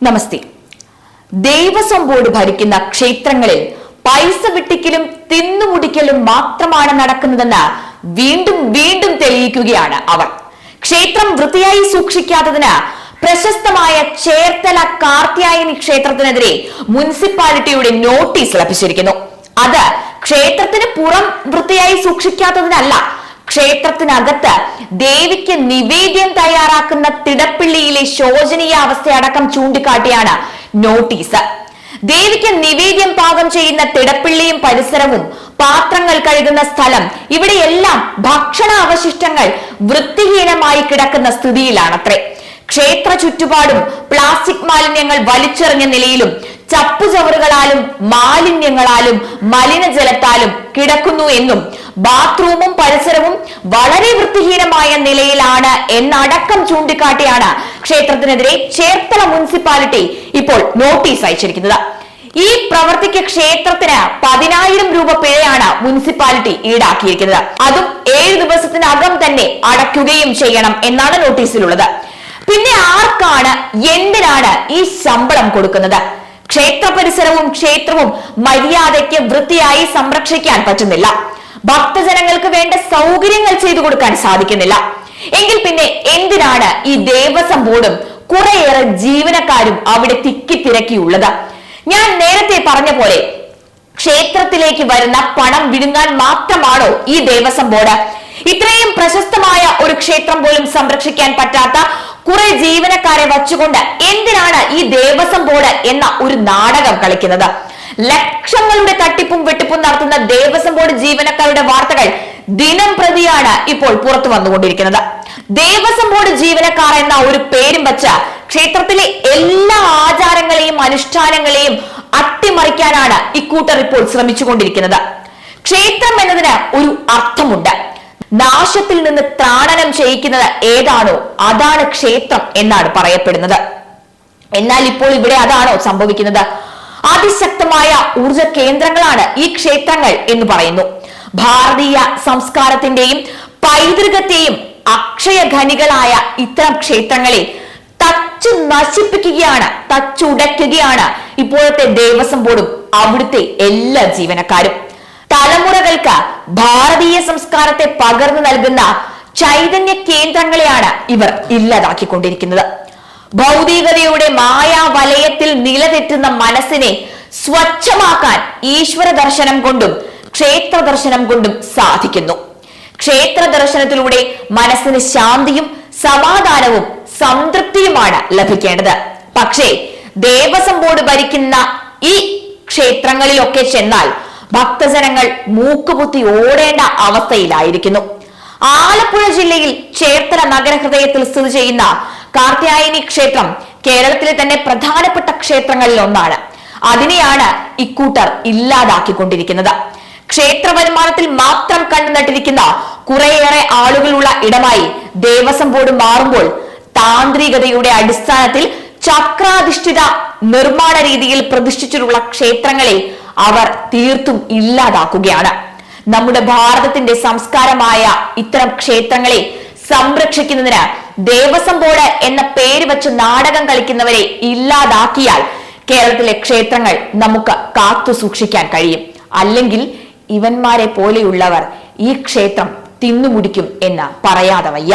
നമസ്തേ. Devaswom board ഭരിക്കുന്ന ക്ഷേത്രങ്ങളിൽ പൈസ വെട്ടിക്കലും തിന്നുമുടിക്കലും മാത്രമാണ് നടക്കുന്നതെന്ന് വീണ്ടും വീണ്ടും തെളിയിക്കുകയാണ് അവർ. ക്ഷേത്രം വൃത്തിയായി സൂക്ഷിക്കാത്തതിന് പ്രശസ്തമായ ചേർത്തല കാർത്യായനി ക്ഷേത്രത്തിനെതിരെ മുനിസിപ്പാലിറ്റിയുടെ നോട്ടീസ് ലഭിച്ചിരിക്കുന്നു. അത് ക്ഷേത്രത്തിന് പുറം വൃത്തിയായി സൂക്ഷിക്കാത്തതിനല്ല, ക്ഷേത്രത്തിനകത്ത് ദേവിക്ക് നിവേദ്യം തയ്യാറാക്കുന്ന തിടപ്പള്ളിയിലെ ശോചനീയ അവസ്ഥയടക്കം ചൂണ്ടിക്കാട്ടിയാണ് നോട്ടീസ്. ദേവിക്ക് നിവേദ്യം പാകം ചെയ്യുന്ന തിടപ്പള്ളിയും പരിസരവും, പാത്രങ്ങൾ കഴുകുന്ന സ്ഥലം, ഇവിടെയെല്ലാം ഭക്ഷണ അവശിഷ്ടങ്ങൾ വൃത്തിഹീനമായി കിടക്കുന്ന സ്ഥിതിയിലാണത്രേ. ക്ഷേത്ര ചുറ്റുപാടും പ്ലാസ്റ്റിക് മാലിന്യങ്ങൾ വലിച്ചെറിഞ്ഞ നിലയിലും ചപ്പുചവറുകളാലും മാലിന്യങ്ങളാലും മലിനജലത്താലും കിടക്കുന്നു എന്നും ബാത്റൂമും പരിസരവും വളരെ വൃത്തിഹീനമായ നിലയിലാണ് എന്നടക്കം ചൂണ്ടിക്കാട്ടിയാണ് ക്ഷേത്രത്തിനെതിരെ ചേർത്തല മുനിസിപ്പാലിറ്റി ഇപ്പോൾ നോട്ടീസ് അയച്ചിരിക്കുന്നത്. ഈ പ്രവൃത്തിക്ക് ക്ഷേത്രത്തിന് 10,000 രൂപ പിഴയാണ് മുനിസിപ്പാലിറ്റി ഈടാക്കിയിരിക്കുന്നത്. അതും 7 ദിവസത്തിനകം തന്നെ അടയ്ക്കുകയും ചെയ്യണം എന്നാണ് നോട്ടീസിലുള്ളത്. പിന്നെ ആർക്കാണ്, എന്തിനാണ് ഈ ശമ്പളം കൊടുക്കുന്നത്? ക്ഷേത്ര പരിസരവും ക്ഷേത്രവും മര്യാദയ്ക്ക് വൃത്തിയായി സംരക്ഷിക്കാൻ പറ്റുന്നില്ല. ഭക്തജനങ്ങൾക്ക് വേണ്ട സൗകര്യങ്ങൾ ചെയ്തു കൊടുക്കാൻ സാധിക്കുന്നില്ല. എങ്കിൽ പിന്നെ എന്തിനാണ് ഈ ദേവസ്വം ബോർഡും കുറേയേറെ ജീവനക്കാരും അവിടെ തിക്കിത്തിരക്കിയുള്ളത്? ഞാൻ നേരത്തെ പറഞ്ഞ പോലെ ക്ഷേത്രത്തിലേക്ക് വരുന്ന പണം വിഴുങ്ങാൻ മാത്രമാണോ ഈ ദേവസ്വം ബോർഡ്? ഇത്രയും പ്രശസ്തമായ ഒരു ക്ഷേത്രം പോലും സംരക്ഷിക്കാൻ പറ്റാത്ത കുറെ ജീവനക്കാരെ വച്ചുകൊണ്ട് എന്തിനാണ് ഈ ദേവസ്വം ബോർഡ് എന്ന ഒരു നാടകം കളിക്കുന്നത്? ലക്ഷങ്ങളുടെ തട്ടിപ്പും വെട്ടിപ്പും നടത്തുന്ന ദേവസ്വം ബോർഡ് ജീവനക്കാരുടെ വാർത്തകൾ ദിനം പ്രതിയാണ് ഇപ്പോൾ പുറത്തു വന്നുകൊണ്ടിരിക്കുന്നത്. ദേവസ്വം ബോർഡ് ജീവനക്കാർ എന്ന ഒരു പേരും വച്ച ക്ഷേത്രത്തിലെ എല്ലാ ആചാരങ്ങളെയും അനുഷ്ഠാനങ്ങളെയും അട്ടിമറിക്കാനാണ് ഇക്കൂട്ടർ ഇപ്പോൾ ശ്രമിച്ചുകൊണ്ടിരിക്കുന്നത്. ക്ഷേത്രം എന്നതിന് ഒരു അർത്ഥമുണ്ട്. നാശത്തിൽ നിന്ന് ത്രാണനം ചെയ്യിക്കുന്നത് ഏതാണോ അതാണ് ക്ഷേത്രം എന്നാണ് പറയപ്പെടുന്നത്. എന്നാൽ ഇപ്പോൾ ഇവിടെ അതാണോ സംഭവിക്കുന്നത്? അതിശക്തമായ ഊർജ കേന്ദ്രങ്ങളാണ് ഈ ക്ഷേത്രങ്ങൾ എന്ന് പറയുന്നു. ഭാരതീയ സംസ്കാരത്തിന്റെയും പൈതൃകത്തെയും അക്ഷയഖനികളായ ഇത്തരം ക്ഷേത്രങ്ങളെ തച്ചു നശിപ്പിക്കുകയാണ്, തച്ചുടയ്ക്കുകയാണ് ഇപ്പോഴത്തെ ദേവസ്വം ബോർഡും അവിടുത്തെ എല്ലാ ജീവനക്കാരും. തലമുറകൾക്ക് ഭാരതീയ സംസ്കാരത്തെ പകർന്നു നൽകുന്ന ചൈതന്യ കേന്ദ്രങ്ങളെയാണ് ഇവർ ഇല്ലാതാക്കിക്കൊണ്ടിരിക്കുന്നത്. ഭൗതികതയുടെ മായാവലയത്തിൽ നിലതെറ്റുന്ന മനസ്സിനെ സ്വച്ഛമാക്കാൻ ഈശ്വര ദർശനം കൊണ്ടും ക്ഷേത്ര ദർശനം കൊണ്ടും സാധിക്കുന്നു. ക്ഷേത്ര ദർശനത്തിലൂടെ മനസ്സിന് ശാന്തിയും സമാധാനവും സംതൃപ്തിയുമാണ് ലഭിക്കേണ്ടത്. പക്ഷേ ദേവസ്വം ബോർഡ് ഭരിക്കുന്ന ഈ ക്ഷേത്രങ്ങളിലൊക്കെ ചെന്നാൽ ഭക്തജനങ്ങൾ മൂക്കുപുത്തി ഓടേണ്ട അവസ്ഥയിലായിരിക്കുന്നു. ആലപ്പുഴ ജില്ലയിൽ ചേർത്തല നഗരഹൃദയത്തിൽ സ്ഥിതി ചെയ്യുന്ന കാർത്യായനി ക്ഷേത്രം കേരളത്തിലെ തന്നെ പ്രധാനപ്പെട്ട ക്ഷേത്രങ്ങളിൽ ഒന്നാണ്. അതിനെയാണ് ഇക്കൂട്ടർ ഇല്ലാതാക്കിക്കൊണ്ടിരിക്കുന്നത്. ക്ഷേത്ര വരുമാനത്തിൽ മാത്രം കണ്ടുനട്ടിരിക്കുന്ന കുറേയേറെ ആളുകളുള്ള ഇടമായി ദേവസ്വം ബോർഡ് മാറുമ്പോൾ താന്ത്രികതയുടെ അടിസ്ഥാനത്തിൽ ചക്രാധിഷ്ഠിത നിർമ്മാണ രീതിയിൽ പ്രതിഷ്ഠിച്ചിട്ടുള്ള ക്ഷേത്രങ്ങളെ അവർ തീർത്തും ഇല്ലാതാക്കുകയാണ്. നമ്മുടെ ഭാരതത്തിന്റെ സംസ്കാരമായ ഇത്തരം ക്ഷേത്രങ്ങളെ സംരക്ഷിക്കുന്നതിന് ദേവസ്വം ബോർഡ് എന്ന പേര് വെച്ച് നാടകം കളിക്കുന്നവരെ ഇല്ലാതാക്കിയാൽ കേരളത്തിലെ ക്ഷേത്രങ്ങൾ നമുക്ക് കാത്തു സൂക്ഷിക്കാൻ കഴിയും. അല്ലെങ്കിൽ ഇവന്മാരെ പോലെയുള്ളവർ ഈ ക്ഷേത്രം തിന്നുമുടിക്കും എന്ന് പറയാതെ വയ്യ.